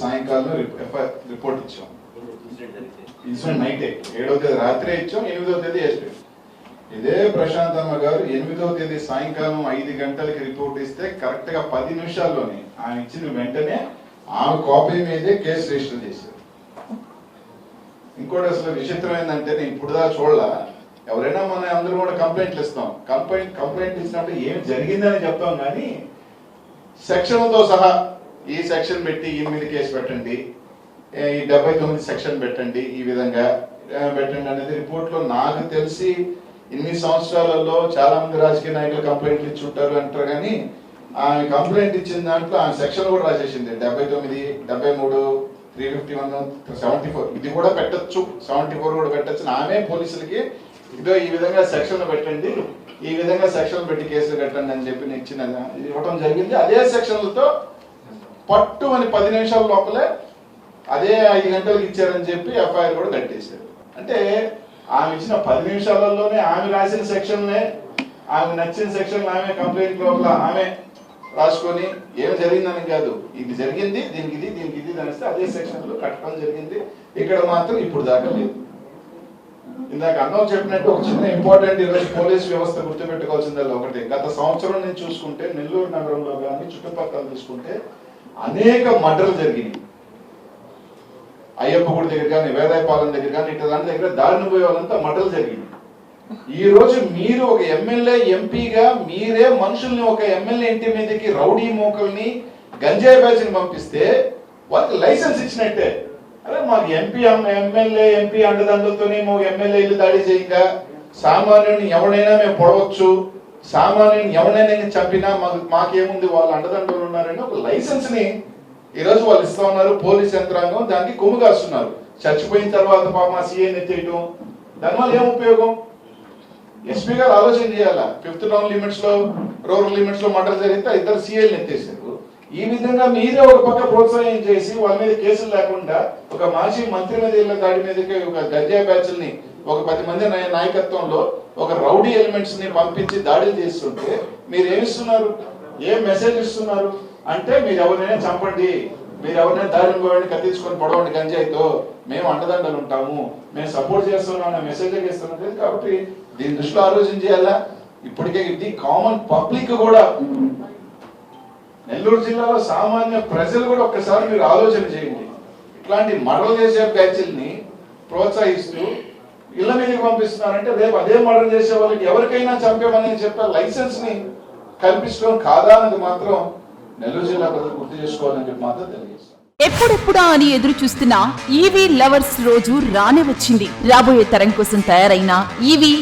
సాయంకాలం రిపోర్ట్ ఇచ్చాం. ఇన్సిడెంట్ నైటే 7వ తేదీ రాత్రే ఇచ్చాం, 8వ తేదీ ఎస్పీ. ఇదే ప్రశాంతమ్మ గారు 8వ తేదీ సాయంకాలం 5 గంటలకి రిపోర్ట్ ఇస్తే కరెక్ట్ గా 10 నిమిషాల్లోనే ఆమె ఇచ్చిన వెంటనే ఆమె కాపీ మీదే కేసు రిజిస్టర్ చేశారు. ఇంకోటి అసలు విచిత్రం ఏంటంటే, నేను ఇప్పుడు దా చూడలా, ఎవరైనా మన అందరూ కూడా కంప్లైంట్లు ఇస్తాం. కంప్లైంట్ ఇచ్చినప్పుడు ఏం జరిగిందని చెప్తాం, కానీ సెక్షన్లతో సహా ఈ సెక్షన్ పెట్టి ఈ మీద కేసు పెట్టండి, ఈ 79 సెక్షన్ పెట్టండి, ఈ విధంగా పెట్టండి అనేది రిపోర్ట్ లో నాకు తెలిసి ఇన్ని సంవత్సరాలలో చాలా మంది రాజకీయ నాయకులు కంప్లైంట్లు ఇచ్చి ఉంటారు అంటారు, కానీ ఆమె కంప్లైంట్ ఇచ్చిన దాంట్లో ఆమె సెక్షన్ కూడా రాసేసింది. 79, 73, 351, 74 ఇది కూడా పెట్టచ్చు, 74 కూడా పెట్టచ్చు. ఆమె పోలీసులకి ఇదో ఈ విధంగా సెక్షన్ పెట్టండి, ఈ విధంగా సెక్షన్ పెట్టి కేసులు కట్టండి అని చెప్పి ఇవ్వడం జరిగింది. అదే సెక్షన్లతో పట్టు అని 10 నిమిషాల లోపలే అదే 5 గంటలకు ఇచ్చారని చెప్పి ఎఫ్ఐఆర్ కూడా కట్టేశారు. అంటే ఆమె ఇచ్చిన 10 నిమిషాలలోనే ఆమె రాసిన సెక్షన్లే, ఆమె నచ్చిన సెక్షన్ ఆమె కంప్లైంట్ లోపల ఆమె రాసుకొని ఏం జరిగిందని కాదు, ఇది జరిగింది, దీనికి ఇది అనిస్తే అదే సెక్షన్ లో కట్టడం జరిగింది. ఇక్కడ మాత్రం ఇప్పుడు దాకా లేదు. ఇందాక అన్నం చెప్పినట్టు ఒక చిన్న ఇంపార్టెంట్ ఈరోజు పోలీస్ వ్యవస్థ గుర్తుపెట్టుకోవాల్సిందల్లా ఒకటి, గత సంవత్సరం నుంచి చూసుకుంటే నెల్లూరు నగరంలో కానీ చుట్టుపక్కల చూసుకుంటే అనేక మర్డర్లు జరిగినాయి. అయ్యప్ప గుడి దగ్గర కానీ, వేదాయపాలెం దగ్గర కానీ, ఇట్లా దాని దగ్గర దారిని పోయే వాళ్ళంతా మర్డర్లు జరిగింది. ఈ రోజు మీరు ఒక ఎమ్మెల్యే ఎంపీగా మీరే మనుషుల్ని ఒక ఎమ్మెల్యే ఇంటి మీదకి రౌడీ మోకల్ని గంజాయి బ్యాచ్ని పంపిస్తే వాళ్ళకి లైసెన్స్ ఇచ్చినట్టే. అదే మాకు ఎమ్మెల్యే ఎంపీ అండదండలతోనే మాకు ఎమ్మెల్యే ఇల్లు దాడి చేయక, సామాన్యుని ఎవడైనా మేము పొడవచ్చు, సామాన్యుని ఎవడైనా చంపినా మాకేముంది వాళ్ళ అండదండలు ఉన్నారని ఒక లైసెన్స్ ని ఈరోజు వాళ్ళు ఇస్తా ఉన్నారు. పోలీస్ యంత్రాంగం దానికి కొమ్ము కాస్తున్నారు. చచ్చిపోయిన తర్వాత పాప సీఏని ఎత్తేయటం, దానివల్ల ఏం ఉపయోగం? ఎస్పీ గారు ఆలోచన చేయాలా. 5th టౌన్ లిమిట్స్ లో, రూరల్ లిమిట్స్ లో మర్డర్ జరిగితే 2 సీఏలు ఎత్తేసారు. ఈ విధంగా మీరే ఒక పక్క ప్రోత్సాహం చేసి వాళ్ళ మీద కేసులు లేకుండా ఒక మాజీ మంత్రి మీద ఇళ్ళ దాడి మీదకి ఒక గంజాయి బ్యాచ్ల్ని ఒక 10 మంది నాయకత్వంలో ఒక రౌడీ ఎలిమెంట్స్ ని పంపించి దాడులు చేస్తుంటే మీరు ఏమిస్తున్నారు? ఏం మెసేజ్ ఇస్తున్నారు అంటే, మీరు ఎవరైనా చంపండి, మీరు ఎవరైనా దారిని పోయండి, కత్తించుకొని పొడవండి గంజాయితో, మేము అండదండలు ఉంటాము, మేము సపోర్ట్ చేస్తున్నాం అనే మెసేజ్ ఇస్తున్నది. కాబట్టి దీని దృష్టిలో ఆలోచన చేయాలా. ఇప్పటికే ఇది కామన్ పబ్లిక్ కూడా, నెల్లూరు జిల్లాలో సామాన్య ప్రజలు కూడా ఒక్కసారి మీరు ఆలోచన చేయండి. ఇట్లాంటి మర్డర్ చేసే బ్యాచ్ల్ని ప్రోత్సహిస్తూ ఇళ్ల మీదకి పంపిస్తున్నారంటే రేపు అదే మర్డర్ చేసే వాళ్ళకి ఎవరికైనా చంపేమని చెప్పే లైసెన్స్ ని కల్పించడం కాదా అన్నది మాత్రం నెల్లూరు జిల్లా ప్రజలు గుర్తు చేసుకోవాలని చెప్పి మాత్రం తెలియజేస్తాం. ఎప్పుడెప్పుడా అని ఎదురు చూస్తున్న ఈవీ లవర్స్ రోజు రానే వచ్చింది. రాబోయే తరం కోసం తయారైన ఈవీ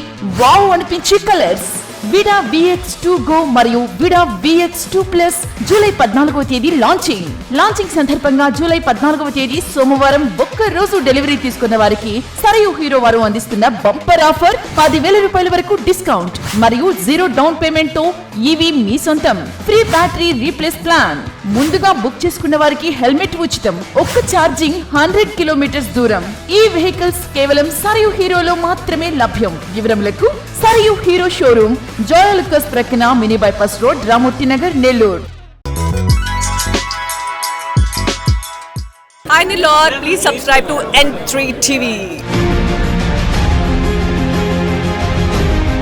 వావ్ అనిపించే కలర్స్ విడా VX2 Go మరియు విడా VX2 Plus జూలై 14వ తేదీ లాంచింగ్ సందర్భంగా జూలై 14వ తేదీ సోమవారం ఒక్క రోజు డెలివరీ తీసుకున్న వారికి సరయు హీరో వారు అందిస్తున్న బంపర్ ఆఫర్ 10,000 రూపాయల వరకు డిస్కౌంట్ మరియు 0 డౌన్ పేమెంట్ తో ఈవీ మీ సొంతం. Free battery replace plan. ముందుగా బుక్ చేసుకున్న వారికి హెల్మెట్ ఉచితం. ఒక్క ఛార్జింగ్ 100 కిలోమీటర్స్ దూరం. ఈ వెహికల్స్ కేవలం సరయు హీరోలో మాత్రమే లభ్యం. వివరములకు సరయు హీరో షోరూమ్, జోయలుకస్ ప్రక్కన, mini bypass road, Ramurthy Nagar, Nellore. Hi Nilor, please subscribe to N3 TV.